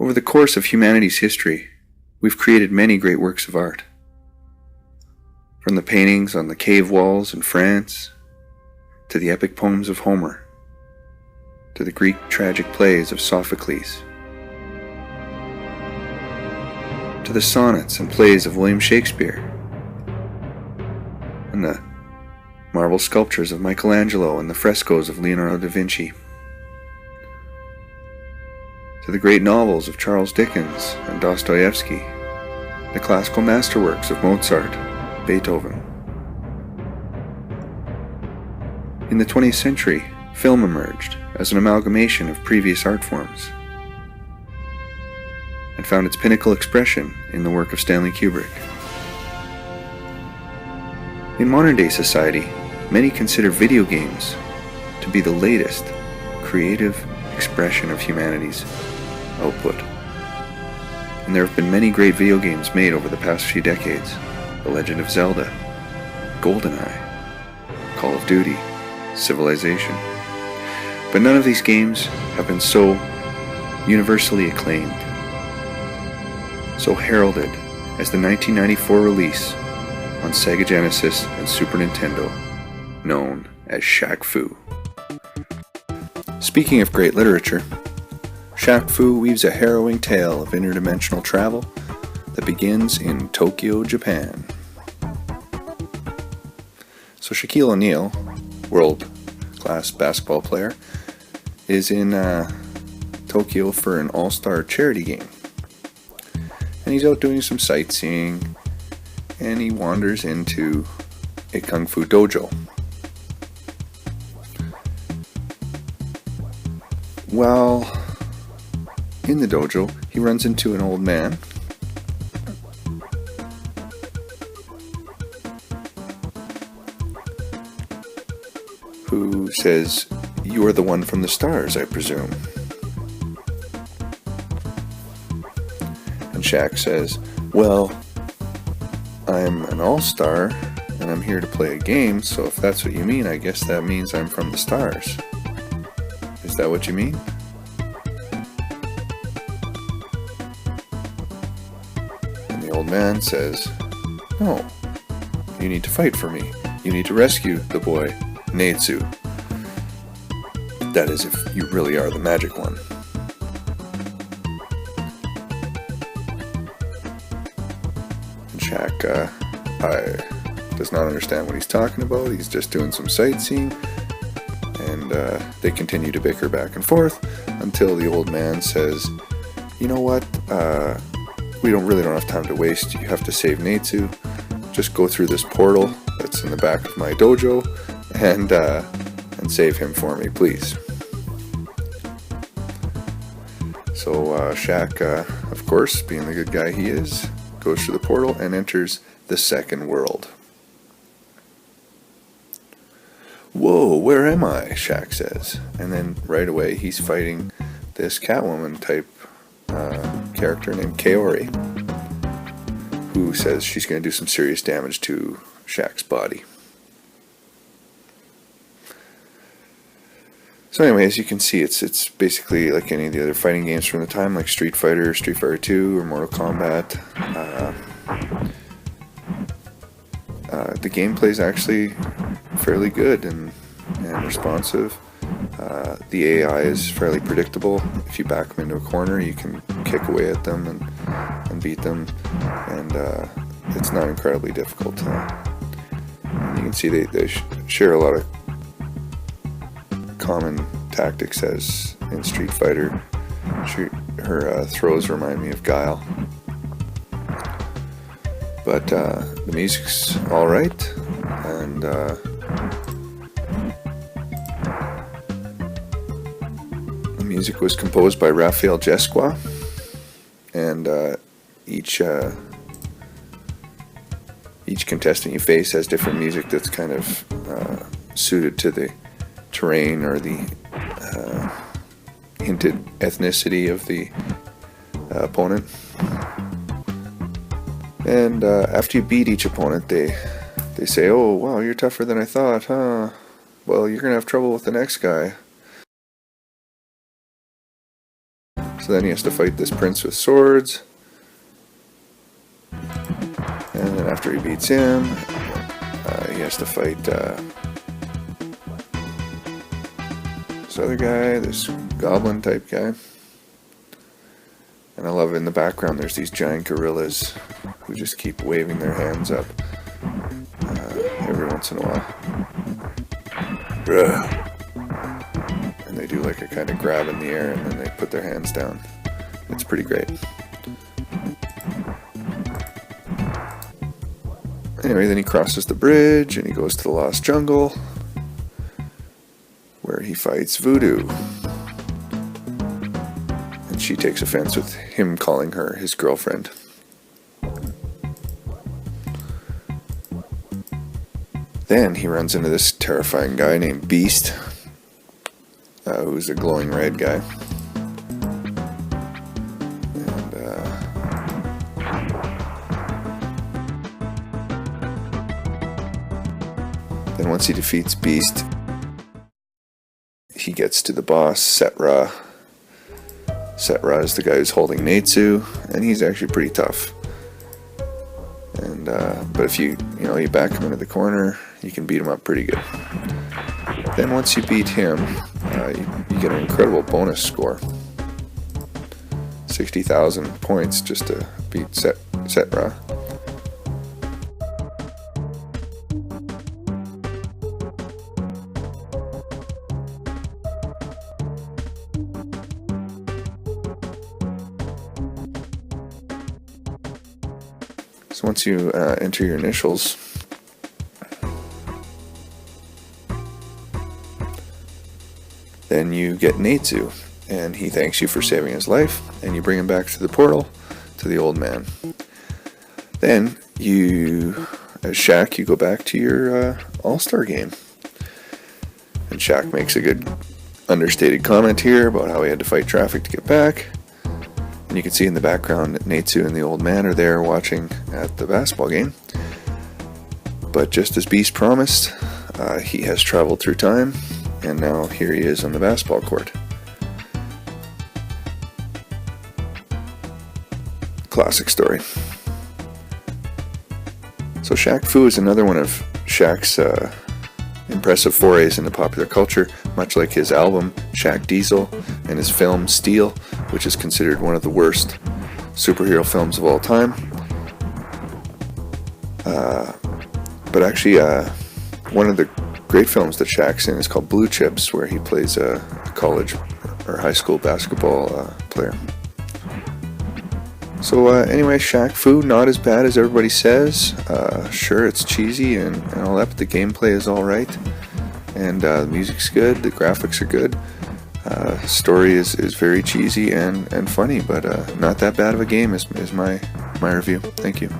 Over the course of humanity's history, we've created many great works of art. From the paintings on the cave walls in France, to the epic poems of Homer, to the Greek tragic plays of Sophocles, to the sonnets and plays of William Shakespeare, and the marble sculptures of Michelangelo and the frescoes of Leonardo da Vinci, to the great novels of Charles Dickens and Dostoevsky, the classical masterworks of Mozart, Beethoven. In the 20th century, film emerged as an amalgamation of previous art forms and found its pinnacle expression in the work of Stanley Kubrick. In modern-day society, many consider video games to be the latest creative expression of humanity's output. And there have been many great video games made over the past few decades. The Legend of Zelda, GoldenEye, Call of Duty, Civilization. But none of these games have been so universally acclaimed, so heralded as the 1994 release on Sega Genesis and Super Nintendo, known as Shaq-Fu. Speaking of great literature, Shaq-Fu weaves a harrowing tale of interdimensional travel that begins in Tokyo, Japan. So Shaquille O'Neal, world-class basketball player, is in Tokyo for an all-star charity game. And he's out doing some sightseeing, and he wanders into a kung fu dojo. While in the dojo, he runs into an old man who says, "You are the one from the stars, I presume." And Shaq says, "Well, I'm an all-star, and I'm here to play a game, so if that's what you mean, I guess that means I'm from the stars. Is that what you mean?" And the old man says, "No, you need to fight for me. You need to rescue the boy, Neitsu. That is, if you really are the magic one." And Shaq does not understand what he's talking about. He's just doing some sightseeing. And they continue to bicker back and forth until the old man says, "You know what? We don't have time to waste. You have to save Neitsu. Just go through this portal that's in the back of my dojo and save him for me, please." So Shaq, of course, being the good guy he is, goes through the portal and enters the second world. "Whoa, where am I?" Shaq says. And then right away he's fighting this Catwoman type character named Kaori, who says she's going to do some serious damage to Shaq's body. So anyway, as you can see, it's basically like any of the other fighting games from the time, like Street Fighter, Street Fighter 2, or Mortal Kombat. The gameplay is actually fairly good and responsive. The AI is fairly predictable. If you back them into a corner, you can kick away at them and beat them, and it's not incredibly difficult. You can see they share a lot of common tactics as in Street Fighter. Her throws remind me of Guile. But the music's alright, and the music was composed by Rafael Jesqua, and each contestant you face has different music that's kind of suited to the terrain or the hinted ethnicity of the opponent. And after you beat each opponent, they say, "Oh, wow, you're tougher than I thought, huh? Well, you're going to have trouble with the next guy." So then he has to fight this prince with swords. And then after he beats him, he has to fight this other guy, this goblin type guy. And I love in the background there's these giant gorillas who just keep waving their hands up every once in a while. And they do like a kind of grab in the air and then they put their hands down. It's pretty great. Anyway, then he crosses the bridge and he goes to the Lost Jungle where he fights Voodoo. And she takes offense with him calling her his girlfriend. Then he runs into this terrifying guy named Beast, who's a glowing red guy. Then once he defeats Beast, he gets to the boss, Set-Ra. Set-Ra is the guy who's holding Natsu, and he's actually pretty tough. And but if you back him into the corner, you can beat him up pretty good. Then once you beat him, you get an incredible bonus score. 60,000 points just to beat Set-Ra. So once you enter your initials, then you get Natsu, and he thanks you for saving his life, and you bring him back to the portal to the old man. Then you, as Shaq, you go back to your All-Star game. And Shaq makes a good understated comment here about how he had to fight traffic to get back. And you can see in the background that Natsu and the old man are there watching at the basketball game. But just as Beast promised, he has traveled through time, and now here he is on the basketball court. Classic story. So Shaq-Fu is another one of Shaq's impressive forays into popular culture, much like his album Shaq Diesel and his film Steel, which is considered one of the worst superhero films of all time. But actually, one of the great films that Shaq's in is called Blue Chips, where he plays a college or high school basketball player. So anyway, Shaq-Fu, not as bad as everybody says. Sure, it's cheesy and all that, but the gameplay is alright. And the music's good, the graphics are good. Story is very cheesy and funny, but not that bad of a game is my review. Thank you.